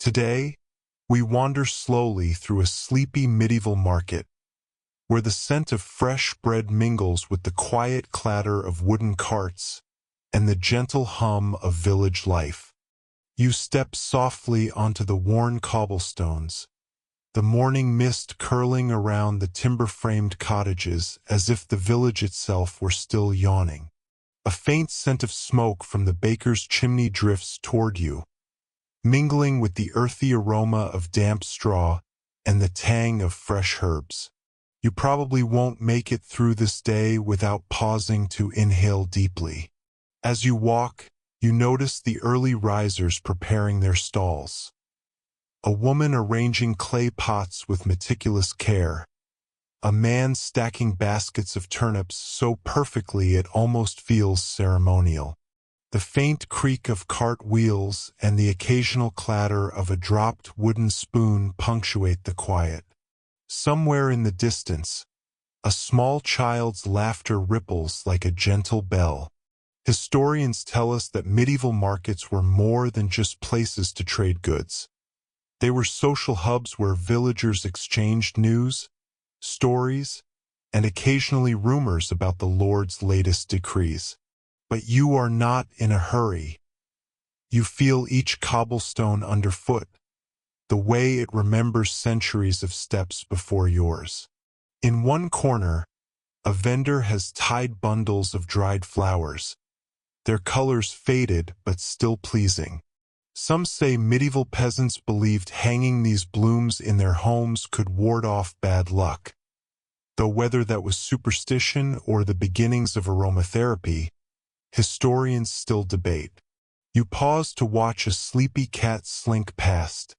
Today, we wander slowly through a sleepy medieval market, where the scent of fresh bread mingles with the quiet clatter of wooden carts and the gentle hum of village life. You step softly onto the worn cobblestones, the morning mist curling around the timber-framed cottages as if the village itself were still yawning. A faint scent of smoke from the baker's chimney drifts toward you, mingling with the earthy aroma of damp straw and the tang of fresh herbs. You probably won't make it through this day without pausing to inhale deeply. As you walk, you notice the early risers preparing their stalls. A woman arranging clay pots with meticulous care. A man stacking baskets of turnips so perfectly it almost feels ceremonial. The faint creak of cart wheels and the occasional clatter of a dropped wooden spoon punctuate the quiet. Somewhere in the distance, a small child's laughter ripples like a gentle bell. Historians tell us that medieval markets were more than just places to trade goods. They were social hubs where villagers exchanged news, stories, and occasionally rumors about the Lord's latest decrees. But you are not in a hurry. You feel each cobblestone underfoot, the way it remembers centuries of steps before yours. In one corner, a vendor has tied bundles of dried flowers, their colors faded but still pleasing. Some say medieval peasants believed hanging these blooms in their homes could ward off bad luck. Though whether that was superstition or the beginnings of aromatherapy, historians still debate. You pause to watch a sleepy cat slink past,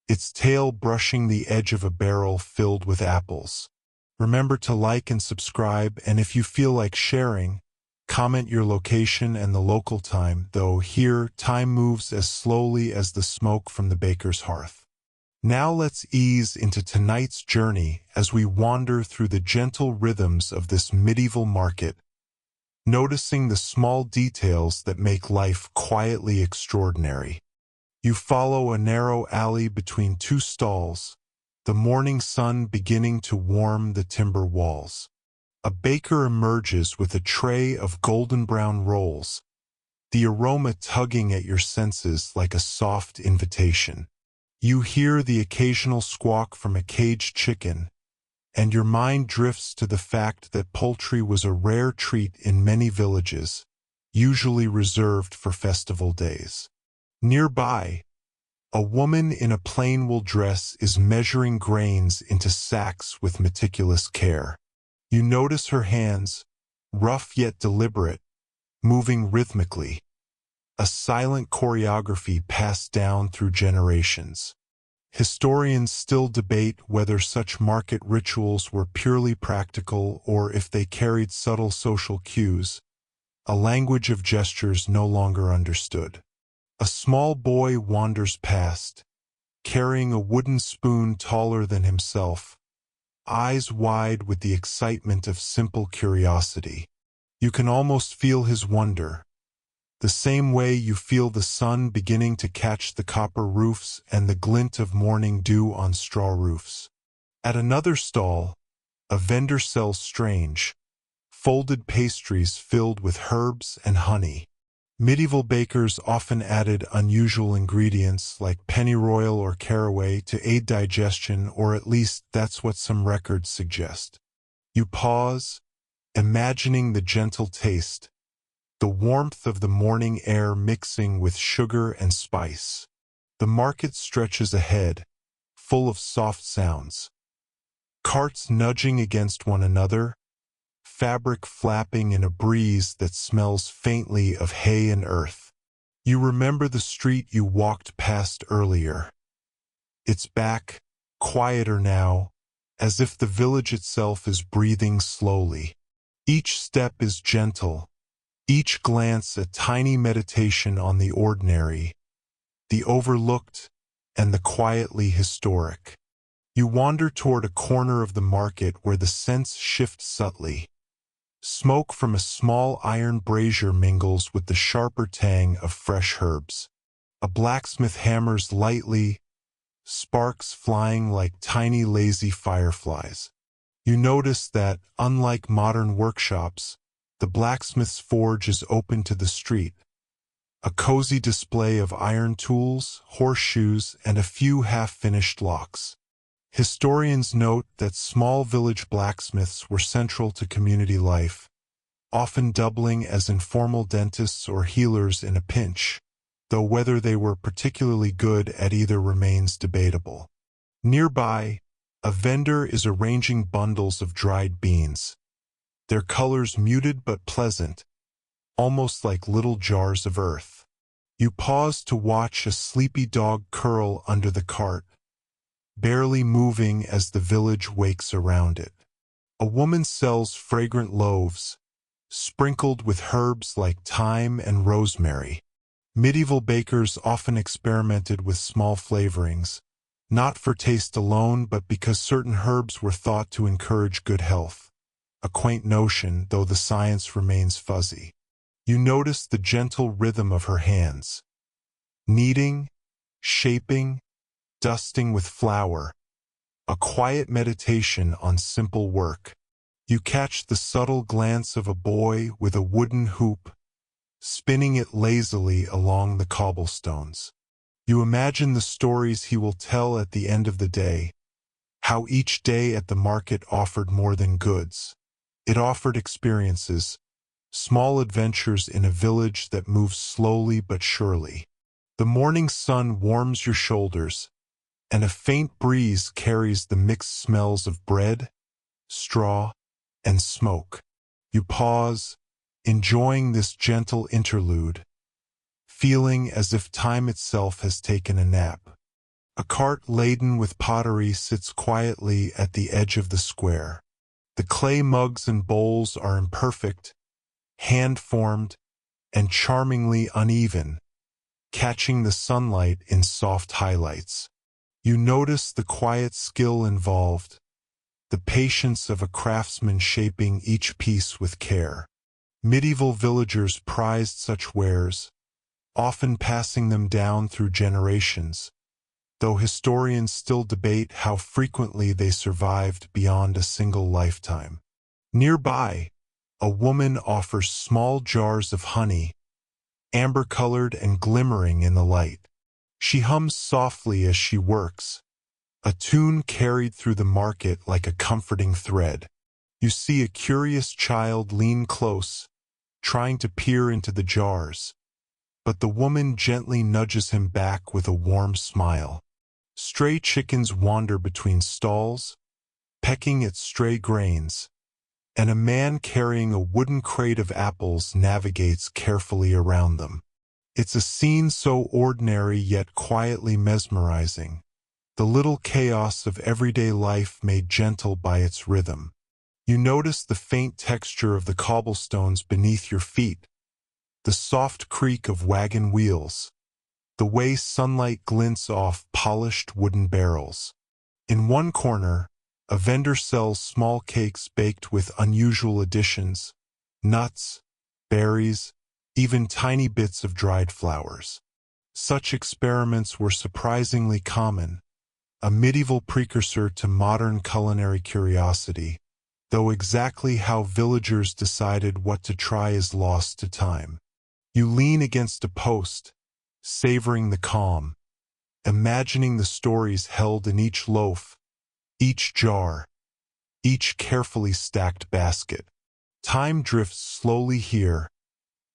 its tail brushing the edge of a barrel filled with apples. Remember to like and subscribe, and if you feel like sharing, comment your location and the local time, though here time moves as slowly as the smoke from the baker's hearth. Now let's ease into tonight's journey as we wander through the gentle rhythms of this medieval market, noticing the small details that make life quietly extraordinary. You follow a narrow alley between two stalls, the morning sun beginning to warm the timber walls. A baker emerges with a tray of golden brown rolls, the aroma tugging at your senses like a soft invitation. You hear the occasional squawk from a caged chicken, and your mind drifts to the fact that poultry was a rare treat in many villages, usually reserved for festival days. Nearby, a woman in a plain wool dress is measuring grains into sacks with meticulous care. You notice her hands, rough yet deliberate, moving rhythmically, a silent choreography passed down through generations. Historians still debate whether such market rituals were purely practical or if they carried subtle social cues, a language of gestures no longer understood. A small boy wanders past, carrying a wooden spoon taller than himself, eyes wide with the excitement of simple curiosity. You can almost feel his wonder, the same way you feel the sun beginning to catch the copper roofs and the glint of morning dew on straw roofs. At another stall, a vendor sells strange, folded pastries filled with herbs and honey. Medieval bakers often added unusual ingredients like pennyroyal or caraway to aid digestion, or at least that's what some records suggest. You pause, imagining the gentle taste, the warmth of the morning air mixing with sugar and spice. The market stretches ahead, full of soft sounds. Carts nudging against one another, fabric flapping in a breeze that smells faintly of hay and earth. You remember the street you walked past earlier. It's back, quieter now, as if the village itself is breathing slowly. Each step is gentle, each glance a tiny meditation on the ordinary, the overlooked, and the quietly historic. You wander toward a corner of the market where the scents shift subtly. Smoke from a small iron brazier mingles with the sharper tang of fresh herbs. A blacksmith hammers lightly, sparks flying like tiny lazy fireflies. You notice that, unlike modern workshops, the blacksmith's forge is open to the street. A cozy display of iron tools, horseshoes, and a few half-finished locks. Historians note that small village blacksmiths were central to community life, often doubling as informal dentists or healers in a pinch, though whether they were particularly good at either remains debatable. Nearby, a vendor is arranging bundles of dried beans, their colors muted but pleasant, almost like little jars of earth. You pause to watch a sleepy dog curl under the cart, barely moving as the village wakes around it. A woman sells fragrant loaves, sprinkled with herbs like thyme and rosemary. Medieval bakers often experimented with small flavorings, not for taste alone but because certain herbs were thought to encourage good health. A quaint notion, though the science remains fuzzy. You notice the gentle rhythm of her hands, kneading, shaping, dusting with flour, a quiet meditation on simple work. You catch the subtle glance of a boy with a wooden hoop, spinning it lazily along the cobblestones. You imagine the stories he will tell at the end of the day, how each day at the market offered more than goods. It offered experiences, small adventures in a village that moves slowly but surely. The morning sun warms your shoulders, and a faint breeze carries the mixed smells of bread, straw, and smoke. You pause, enjoying this gentle interlude, feeling as if time itself has taken a nap. A cart laden with pottery sits quietly at the edge of the square. The clay mugs and bowls are imperfect, hand-formed, and charmingly uneven, catching the sunlight in soft highlights. You notice the quiet skill involved, the patience of a craftsman shaping each piece with care. Medieval villagers prized such wares, often passing them down through generations, though historians still debate how frequently they survived beyond a single lifetime. Nearby, a woman offers small jars of honey, amber-colored and glimmering in the light. She hums softly as she works, a tune carried through the market like a comforting thread. You see a curious child lean close, trying to peer into the jars, but the woman gently nudges him back with a warm smile. Stray chickens wander between stalls, pecking at stray grains, and a man carrying a wooden crate of apples navigates carefully around them. It's a scene so ordinary yet quietly mesmerizing, the little chaos of everyday life made gentle by its rhythm. You notice the faint texture of the cobblestones beneath your feet, the soft creak of wagon wheels, the way sunlight glints off polished wooden barrels. In one corner, a vendor sells small cakes baked with unusual additions, nuts, berries, even tiny bits of dried flowers. Such experiments were surprisingly common, a medieval precursor to modern culinary curiosity, though exactly how villagers decided what to try is lost to time. You lean against a post, savoring the calm, imagining the stories held in each loaf, each jar, each carefully stacked basket. Time drifts slowly here,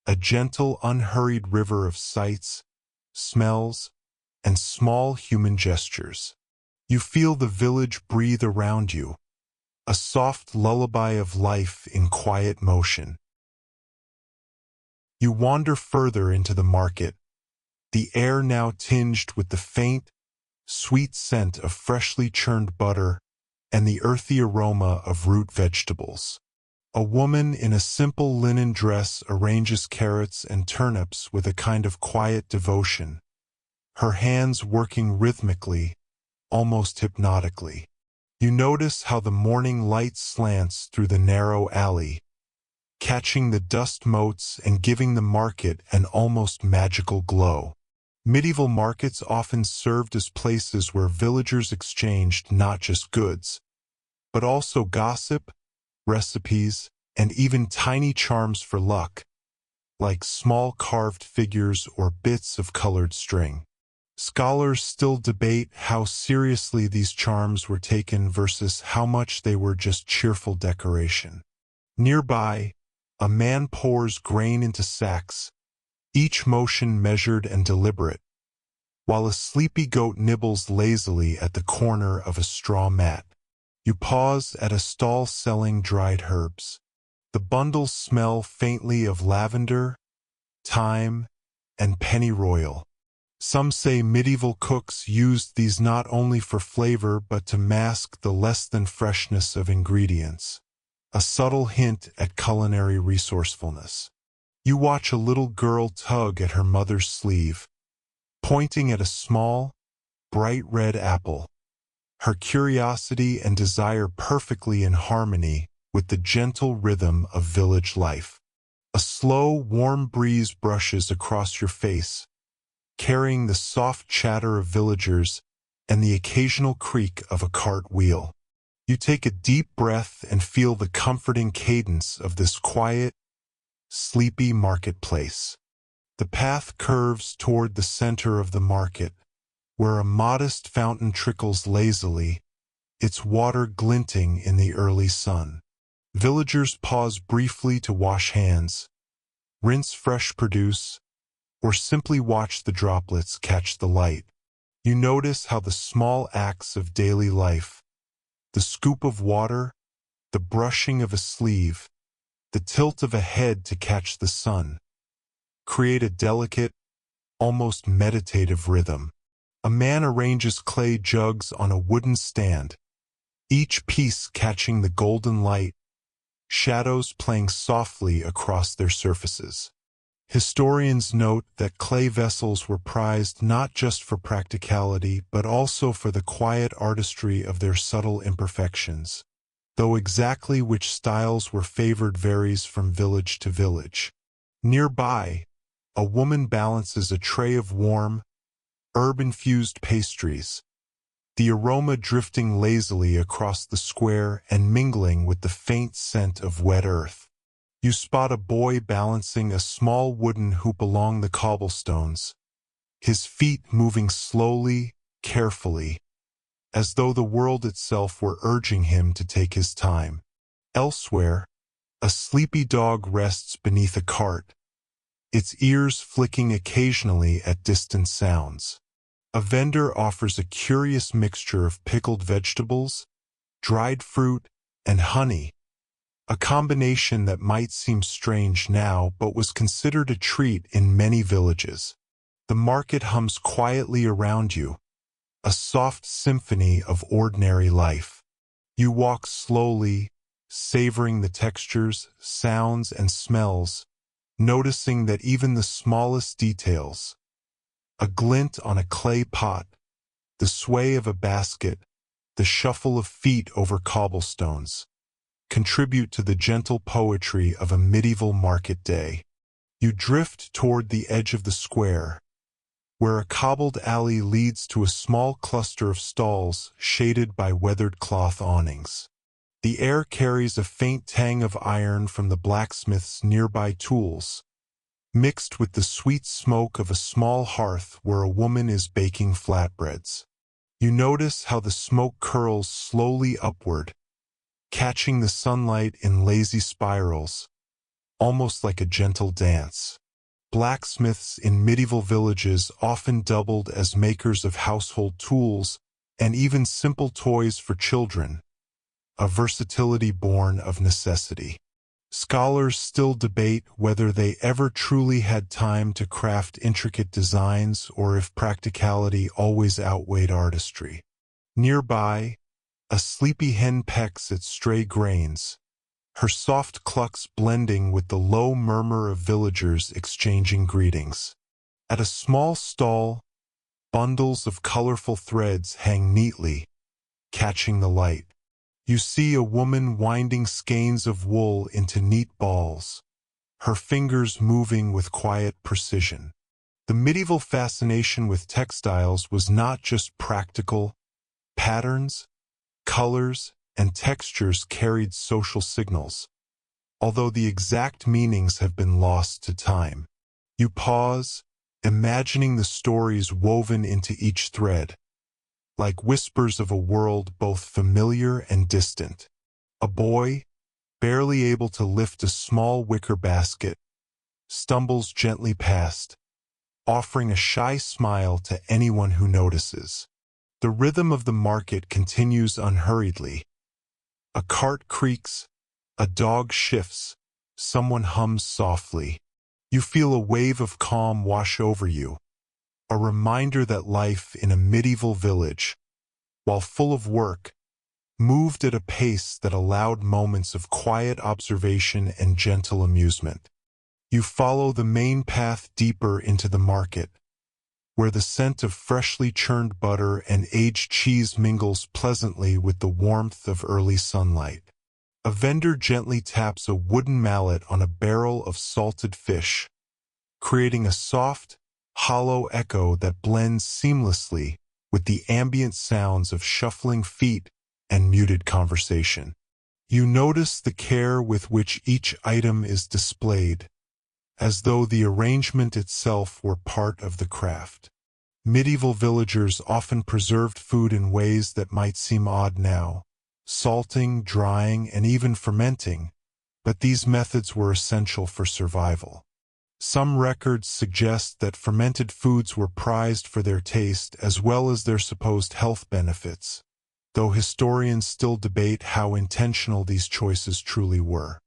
a gentle, unhurried river of sights, smells, and small human gestures. You feel the village breathe around you, a soft lullaby of life in quiet motion. You wander further into the market, the air now tinged with the faint, sweet scent of freshly churned butter and the earthy aroma of root vegetables. A woman in a simple linen dress arranges carrots and turnips with a kind of quiet devotion, her hands working rhythmically, almost hypnotically. You notice how the morning light slants through the narrow alley, catching the dust motes and giving the market an almost magical glow. Medieval markets often served as places where villagers exchanged not just goods, but also gossip, recipes, and even tiny charms for luck, like small carved figures or bits of colored string. Scholars still debate how seriously these charms were taken versus how much they were just cheerful decoration. Nearby, a man pours grain into sacks, each motion measured and deliberate, while a sleepy goat nibbles lazily at the corner of a straw mat. You pause at a stall selling dried herbs. The bundles smell faintly of lavender, thyme, and pennyroyal. Some say medieval cooks used these not only for flavor but to mask the less-than-freshness of ingredients, a subtle hint at culinary resourcefulness. You watch a little girl tug at her mother's sleeve, pointing at a small, bright red apple, her curiosity and desire perfectly in harmony with the gentle rhythm of village life. A slow, warm breeze brushes across your face, carrying the soft chatter of villagers and the occasional creak of a cart wheel. You take a deep breath and feel the comforting cadence of this quiet, sleepy marketplace. The path curves toward the center of the market, where a modest fountain trickles lazily, its water glinting in the early sun. Villagers pause briefly to wash hands, rinse fresh produce, or simply watch the droplets catch the light. You notice how the small acts of daily life, the scoop of water, the brushing of a sleeve, the tilt of a head to catch the sun, create a delicate, almost meditative rhythm. A man arranges clay jugs on a wooden stand, each piece catching the golden light, shadows playing softly across their surfaces. Historians note that clay vessels were prized not just for practicality but also for the quiet artistry of their subtle imperfections, though exactly which styles were favored varies from village to village. Nearby, a woman balances a tray of warm, herb-infused pastries, the aroma drifting lazily across the square and mingling with the faint scent of wet earth. You spot a boy balancing a small wooden hoop along the cobblestones, his feet moving slowly, carefully, as though the world itself were urging him to take his time. Elsewhere, a sleepy dog rests beneath a cart, its ears flicking occasionally at distant sounds. A vendor offers a curious mixture of pickled vegetables, dried fruit, and honey, a combination that might seem strange now but was considered a treat in many villages. The market hums quietly around you, a soft symphony of ordinary life. You walk slowly, savoring the textures, sounds, and smells, noticing that even the smallest details, a glint on a clay pot, the sway of a basket, the shuffle of feet over cobblestones, contribute to the gentle poetry of a medieval market day. You drift toward the edge of the square, where a cobbled alley leads to a small cluster of stalls shaded by weathered cloth awnings. The air carries a faint tang of iron from the blacksmith's nearby tools, mixed with the sweet smoke of a small hearth where a woman is baking flatbreads. You notice how the smoke curls slowly upward, catching the sunlight in lazy spirals, almost like a gentle dance. Blacksmiths in medieval villages often doubled as makers of household tools and even simple toys for children, a versatility born of necessity. Scholars still debate whether they ever truly had time to craft intricate designs or if practicality always outweighed artistry. Nearby, a sleepy hen pecks at stray grains, her soft clucks blending with the low murmur of villagers exchanging greetings. At a small stall, bundles of colorful threads hang neatly, catching the light. You see a woman winding skeins of wool into neat balls, her fingers moving with quiet precision. The medieval fascination with textiles was not just practical. Patterns, colors, and textures carried social signals, although the exact meanings have been lost to time. You pause, imagining the stories woven into each thread, like whispers of a world both familiar and distant. A boy, barely able to lift a small wicker basket, stumbles gently past, offering a shy smile to anyone who notices. The rhythm of the market continues unhurriedly. A cart creaks, a dog shifts, someone hums softly. You feel a wave of calm wash over you, a reminder that life in a medieval village, while full of work, moved at a pace that allowed moments of quiet observation and gentle amusement. You follow the main path deeper into the market, where the scent of freshly churned butter and aged cheese mingles pleasantly with the warmth of early sunlight. A vendor gently taps a wooden mallet on a barrel of salted fish, creating a soft, hollow echo that blends seamlessly with the ambient sounds of shuffling feet and muted conversation. You notice the care with which each item is displayed, as though the arrangement itself were part of the craft. Medieval villagers often preserved food in ways that might seem odd now, salting, drying, and even fermenting, but these methods were essential for survival. Some records suggest that fermented foods were prized for their taste as well as their supposed health benefits, though historians still debate how intentional these choices truly were.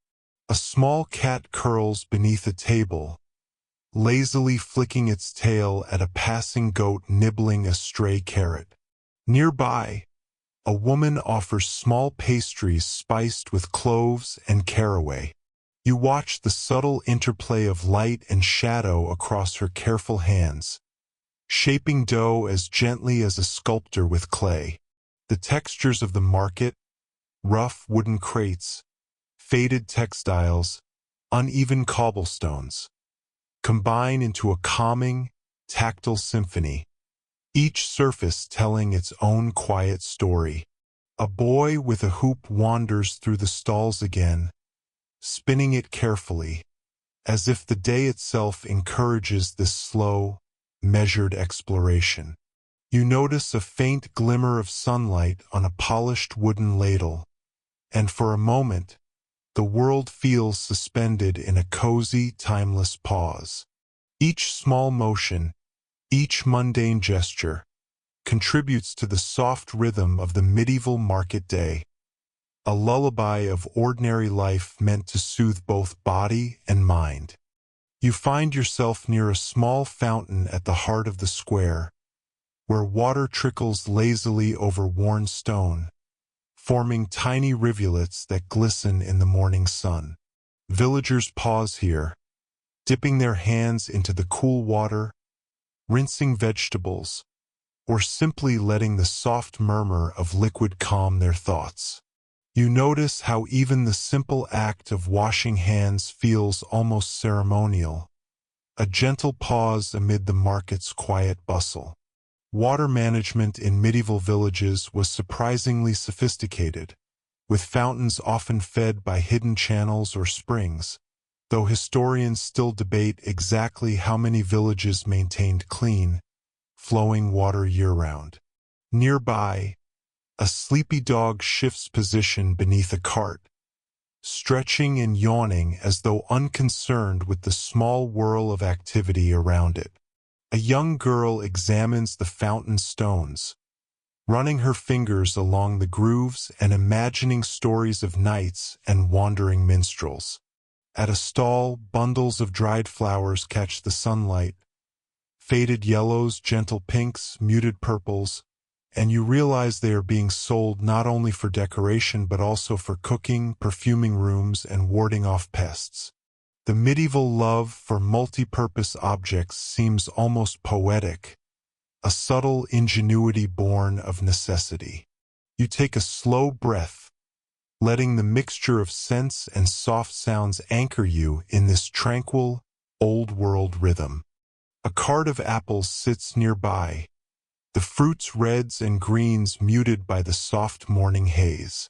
A small cat curls beneath a table, lazily flicking its tail at a passing goat nibbling a stray carrot. Nearby, a woman offers small pastries spiced with cloves and caraway. You watch the subtle interplay of light and shadow across her careful hands, shaping dough as gently as a sculptor with clay. The textures of the market, rough wooden crates, faded textiles, uneven cobblestones, combine into a calming, tactile symphony, each surface telling its own quiet story. A boy with a hoop wanders through the stalls again, spinning it carefully, as if the day itself encourages this slow, measured exploration. You notice a faint glimmer of sunlight on a polished wooden ladle, and for a moment, the world feels suspended in a cozy, timeless pause. Each small motion, each mundane gesture, contributes to the soft rhythm of the medieval market day, a lullaby of ordinary life meant to soothe both body and mind. You find yourself near a small fountain at the heart of the square, where water trickles lazily over worn stone, forming tiny rivulets that glisten in the morning sun. Villagers pause here, dipping their hands into the cool water, rinsing vegetables, or simply letting the soft murmur of liquid calm their thoughts. You notice how even the simple act of washing hands feels almost ceremonial, a gentle pause amid the market's quiet bustle. Water management in medieval villages was surprisingly sophisticated, with fountains often fed by hidden channels or springs, though historians still debate exactly how many villages maintained clean, flowing water year-round. Nearby, a sleepy dog shifts position beneath a cart, stretching and yawning as though unconcerned with the small whirl of activity around it. A young girl examines the fountain stones, running her fingers along the grooves and imagining stories of knights and wandering minstrels. At a stall, bundles of dried flowers catch the sunlight, faded yellows, gentle pinks, muted purples, and you realize they are being sold not only for decoration but also for cooking, perfuming rooms, and warding off pests. The medieval love for multi-purpose objects seems almost poetic, a subtle ingenuity born of necessity. You take a slow breath, letting the mixture of scents and soft sounds anchor you in this tranquil, old-world rhythm. A cart of apples sits nearby, the fruits reds and greens muted by the soft morning haze.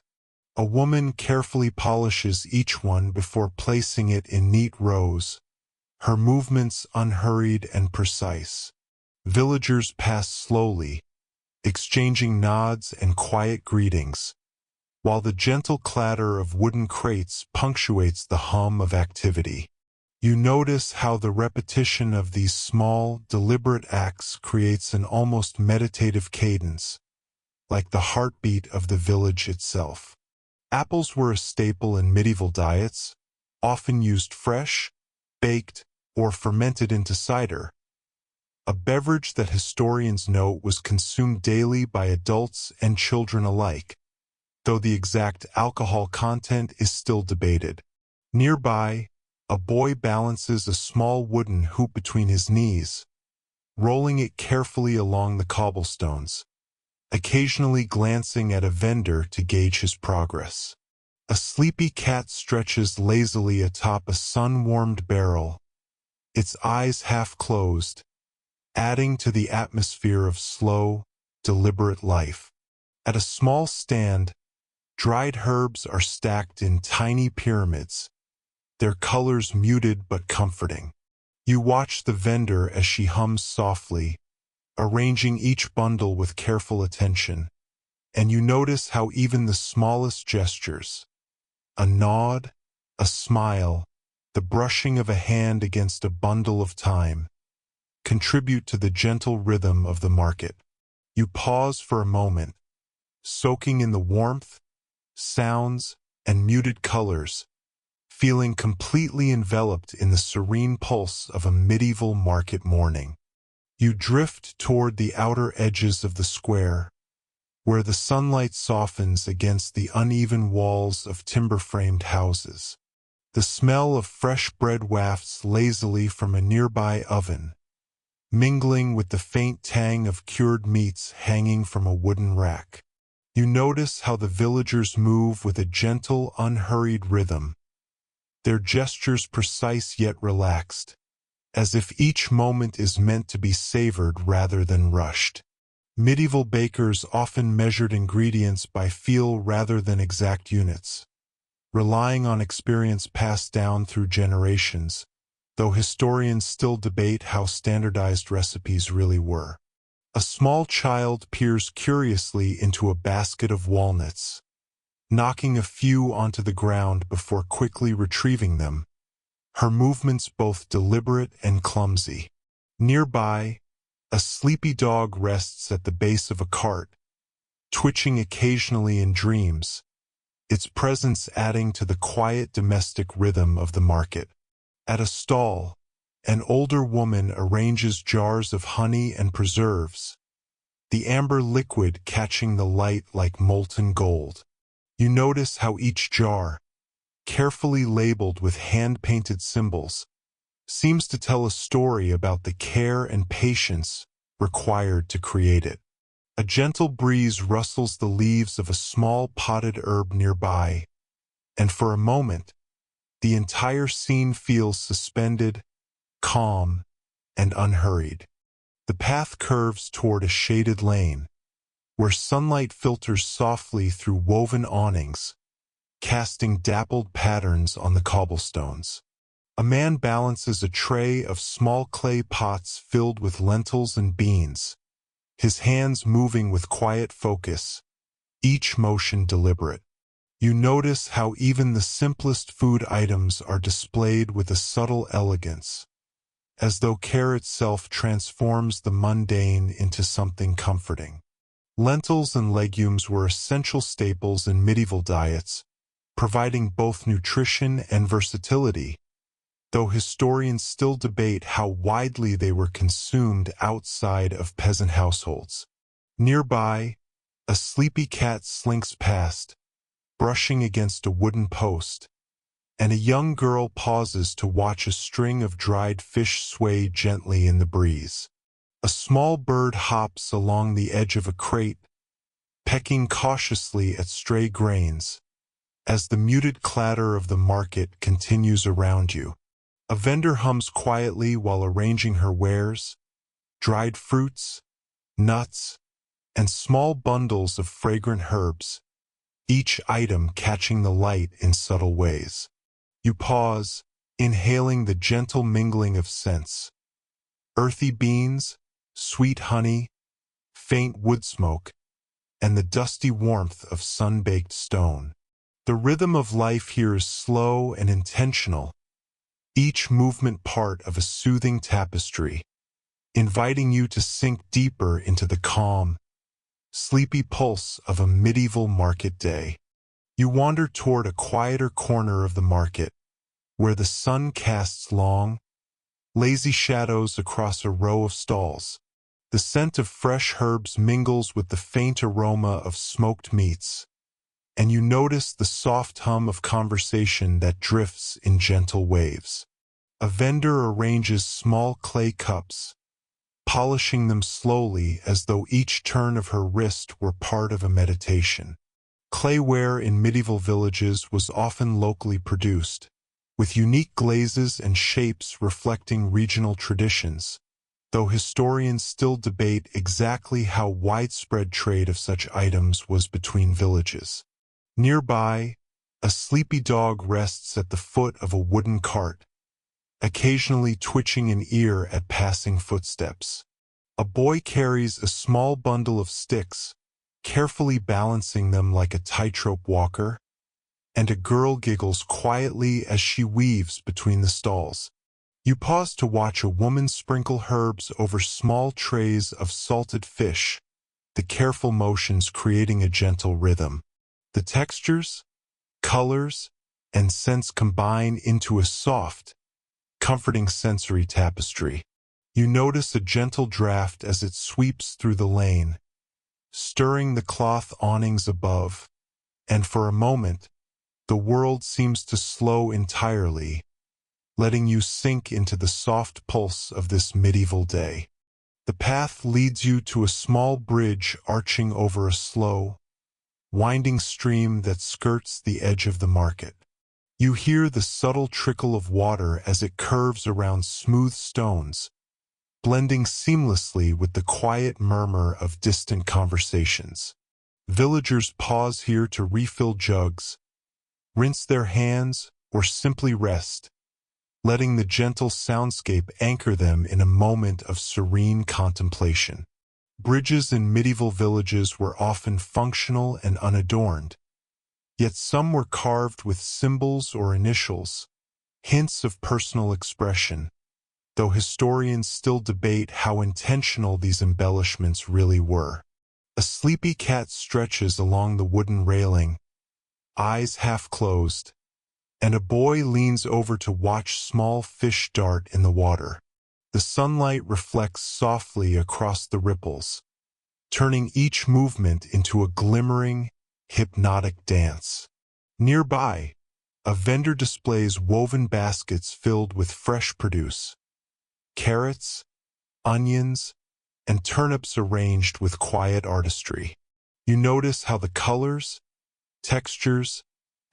A woman carefully polishes each one before placing it in neat rows, her movements unhurried and precise. Villagers pass slowly, exchanging nods and quiet greetings, while the gentle clatter of wooden crates punctuates the hum of activity. You notice how the repetition of these small, deliberate acts creates an almost meditative cadence, like the heartbeat of the village itself. Apples were a staple in medieval diets, often used fresh, baked, or fermented into cider, a beverage that historians note was consumed daily by adults and children alike, though the exact alcohol content is still debated. Nearby, a boy balances a small wooden hoop between his knees, rolling it carefully along the cobblestones, occasionally glancing at a vendor to gauge his progress. A sleepy cat stretches lazily atop a sun-warmed barrel, its eyes half closed, adding to the atmosphere of slow, deliberate life. At a small stand, dried herbs are stacked in tiny pyramids, their colors muted but comforting. You watch the vendor as she hums softly, arranging each bundle with careful attention, and you notice how even the smallest gestures, a nod, a smile, the brushing of a hand against a bundle of thyme, contribute to the gentle rhythm of the market. You pause for a moment, soaking in the warmth, sounds, and muted colors, feeling completely enveloped in the serene pulse of a medieval market morning. You drift toward the outer edges of the square, where the sunlight softens against the uneven walls of timber-framed houses. The smell of fresh bread wafts lazily from a nearby oven, mingling with the faint tang of cured meats hanging from a wooden rack. You notice how the villagers move with a gentle, unhurried rhythm, their gestures precise yet relaxed, as if each moment is meant to be savored rather than rushed. Medieval bakers often measured ingredients by feel rather than exact units, relying on experience passed down through generations, though historians still debate how standardized recipes really were. A small child peers curiously into a basket of walnuts, knocking a few onto the ground before quickly retrieving them, her movements both deliberate and clumsy. Nearby, a sleepy dog rests at the base of a cart, twitching occasionally in dreams, its presence adding to the quiet domestic rhythm of the market. At a stall, an older woman arranges jars of honey and preserves, the amber liquid catching the light like molten gold. You notice how each jar, carefully labeled with hand-painted symbols, seems to tell a story about the care and patience required to create it. A gentle breeze rustles the leaves of a small potted herb nearby, and for a moment, the entire scene feels suspended, calm, and unhurried. The path curves toward a shaded lane, where sunlight filters softly through woven awnings, casting dappled patterns on the cobblestones. A man balances a tray of small clay pots filled with lentils and beans, his hands moving with quiet focus, each motion deliberate. You notice how even the simplest food items are displayed with a subtle elegance, as though care itself transforms the mundane into something comforting. Lentils and legumes were essential staples in medieval diets, providing both nutrition and versatility, though historians still debate how widely they were consumed outside of peasant households. Nearby, a sleepy cat slinks past, brushing against a wooden post, and a young girl pauses to watch a string of dried fish sway gently in the breeze. A small bird hops along the edge of a crate, pecking cautiously at stray grains, as the muted clatter of the market continues around you. A vendor hums quietly while arranging her wares, dried fruits, nuts, and small bundles of fragrant herbs, each item catching the light in subtle ways. You pause, inhaling the gentle mingling of scents: earthy beans, sweet honey, faint wood smoke, and the dusty warmth of sun-baked stone. The rhythm of life here is slow and intentional, each movement part of a soothing tapestry, inviting you to sink deeper into the calm, sleepy pulse of a medieval market day. You wander toward a quieter corner of the market, where the sun casts long, lazy shadows across a row of stalls. The scent of fresh herbs mingles with the faint aroma of smoked meats, and you notice the soft hum of conversation that drifts in gentle waves. A vendor arranges small clay cups, polishing them slowly as though each turn of her wrist were part of a meditation. Clayware in medieval villages was often locally produced, with unique glazes and shapes reflecting regional traditions, though historians still debate exactly how widespread trade of such items was between villages. Nearby, a sleepy dog rests at the foot of a wooden cart, occasionally twitching an ear at passing footsteps. A boy carries a small bundle of sticks, carefully balancing them like a tightrope walker, and a girl giggles quietly as she weaves between the stalls. You pause to watch a woman sprinkle herbs over small trays of salted fish, the careful motions creating a gentle rhythm. The textures, colors, and scents combine into a soft, comforting sensory tapestry. You notice a gentle draft as it sweeps through the lane, stirring the cloth awnings above, and for a moment, the world seems to slow entirely, letting you sink into the soft pulse of this medieval day. The path leads you to a small bridge arching over a slow, winding stream that skirts the edge of the market. You hear the subtle trickle of water as it curves around smooth stones, blending seamlessly with the quiet murmur of distant conversations. Villagers pause here to refill jugs, rinse their hands, or simply rest, letting the gentle soundscape anchor them in a moment of serene contemplation. Bridges in medieval villages were often functional and unadorned, yet some were carved with symbols or initials, hints of personal expression, though historians still debate how intentional these embellishments really were. A sleepy cat stretches along the wooden railing, eyes half closed, and a boy leans over to watch small fish dart in the water. The sunlight reflects softly across the ripples, turning each movement into a glimmering, hypnotic dance. Nearby, a vendor displays woven baskets filled with fresh produce: carrots, onions, and turnips arranged with quiet artistry. You notice how the colors, textures,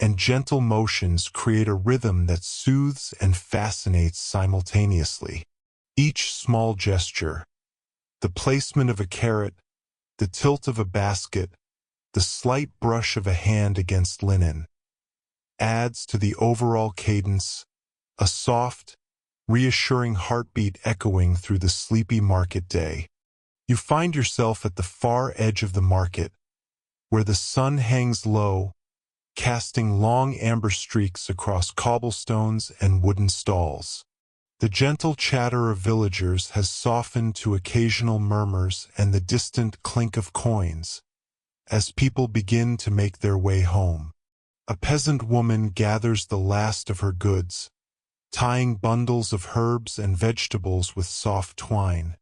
and gentle motions create a rhythm that soothes and fascinates simultaneously. Each small gesture, the placement of a carrot, the tilt of a basket, the slight brush of a hand against linen, adds to the overall cadence, a soft, reassuring heartbeat echoing through the sleepy market day. You find yourself at the far edge of the market, where the sun hangs low, casting long amber streaks across cobblestones and wooden stalls. The gentle chatter of villagers has softened to occasional murmurs and the distant clink of coins, as people begin to make their way home. A peasant woman gathers the last of her goods, tying bundles of herbs and vegetables with soft twine.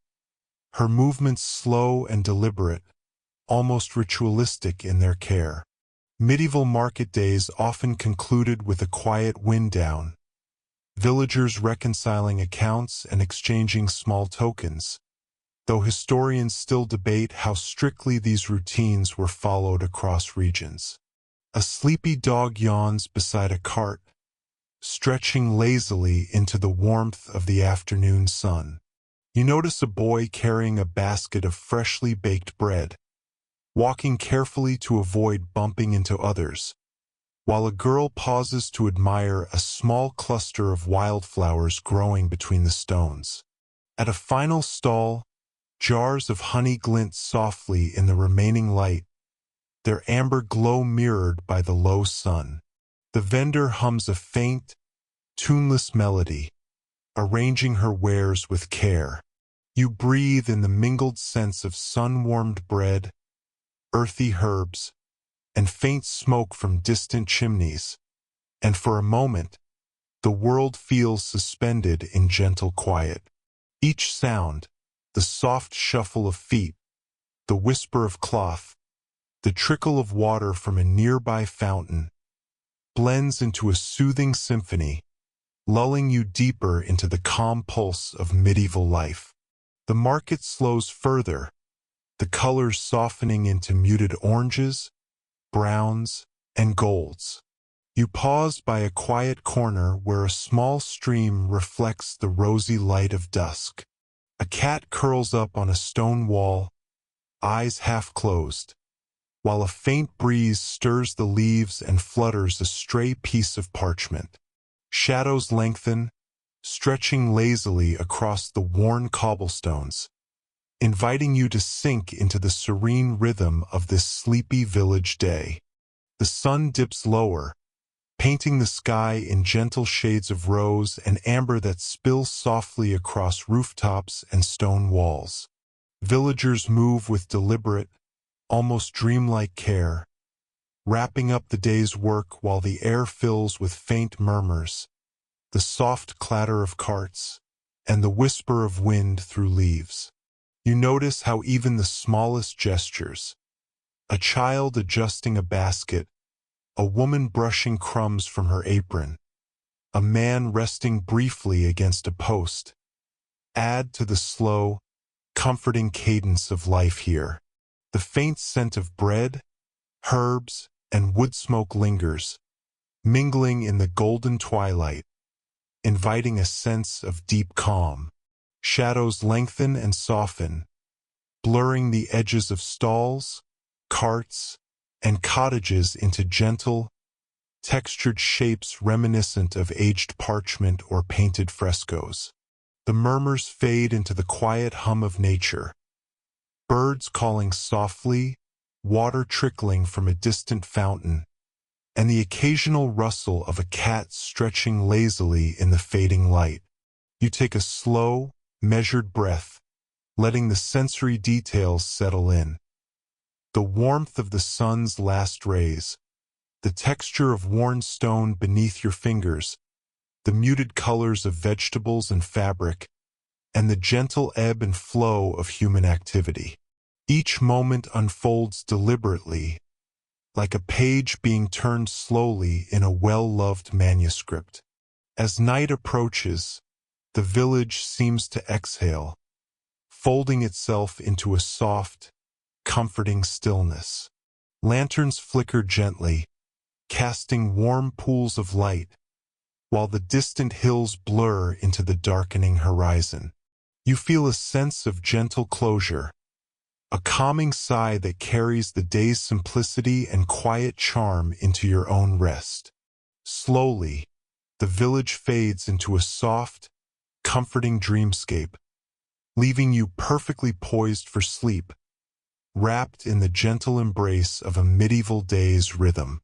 Her movements slow and deliberate, almost ritualistic in their care. Medieval market days often concluded with a quiet wind down, villagers reconciling accounts and exchanging small tokens, though historians still debate how strictly these routines were followed across regions. A sleepy dog yawns beside a cart, stretching lazily into the warmth of the afternoon sun. You notice a boy carrying a basket of freshly baked bread, walking carefully to avoid bumping into others, while a girl pauses to admire a small cluster of wildflowers growing between the stones. At a final stall, jars of honey glint softly in the remaining light, their amber glow mirrored by the low sun. The vendor hums a faint, tuneless melody, arranging her wares with care. You breathe in the mingled scents of sun-warmed bread, earthy herbs, and faint smoke from distant chimneys, and for a moment, the world feels suspended in gentle quiet. Each sound, the soft shuffle of feet, the whisper of cloth, the trickle of water from a nearby fountain, blends into a soothing symphony, lulling you deeper into the calm pulse of medieval life. The market slows further, the colors softening into muted oranges, browns, and golds. You pause by a quiet corner where a small stream reflects the rosy light of dusk. A cat curls up on a stone wall, eyes half closed, while a faint breeze stirs the leaves and flutters a stray piece of parchment. Shadows lengthen, stretching lazily across the worn cobblestones, inviting you to sink into the serene rhythm of this sleepy village day. The sun dips lower, painting the sky in gentle shades of rose and amber that spill softly across rooftops and stone walls. Villagers move with deliberate, almost dreamlike care, wrapping up the day's work while the air fills with faint murmurs, the soft clatter of carts, and the whisper of wind through leaves. You notice how even the smallest gestures, a child adjusting a basket, a woman brushing crumbs from her apron, a man resting briefly against a post, add to the slow, comforting cadence of life here. The faint scent of bread, herbs, and wood smoke lingers, mingling in the golden twilight, inviting a sense of deep calm. Shadows lengthen and soften, blurring the edges of stalls, carts, and cottages into gentle, textured shapes reminiscent of aged parchment or painted frescoes. The murmurs fade into the quiet hum of nature, birds calling softly, water trickling from a distant fountain, and the occasional rustle of a cat stretching lazily in the fading light. You take a slow, measured breath, letting the sensory details settle in. The warmth of the sun's last rays, the texture of worn stone beneath your fingers, the muted colors of vegetables and fabric, and the gentle ebb and flow of human activity. Each moment unfolds deliberately, like a page being turned slowly in a well-loved manuscript. As night approaches, the village seems to exhale, folding itself into a soft, comforting stillness. Lanterns flicker gently, casting warm pools of light, while the distant hills blur into the darkening horizon. You feel a sense of gentle closure, a calming sigh that carries the day's simplicity and quiet charm into your own rest. Slowly, the village fades into a soft, comforting dreamscape, leaving you perfectly poised for sleep, wrapped in the gentle embrace of a medieval day's rhythm.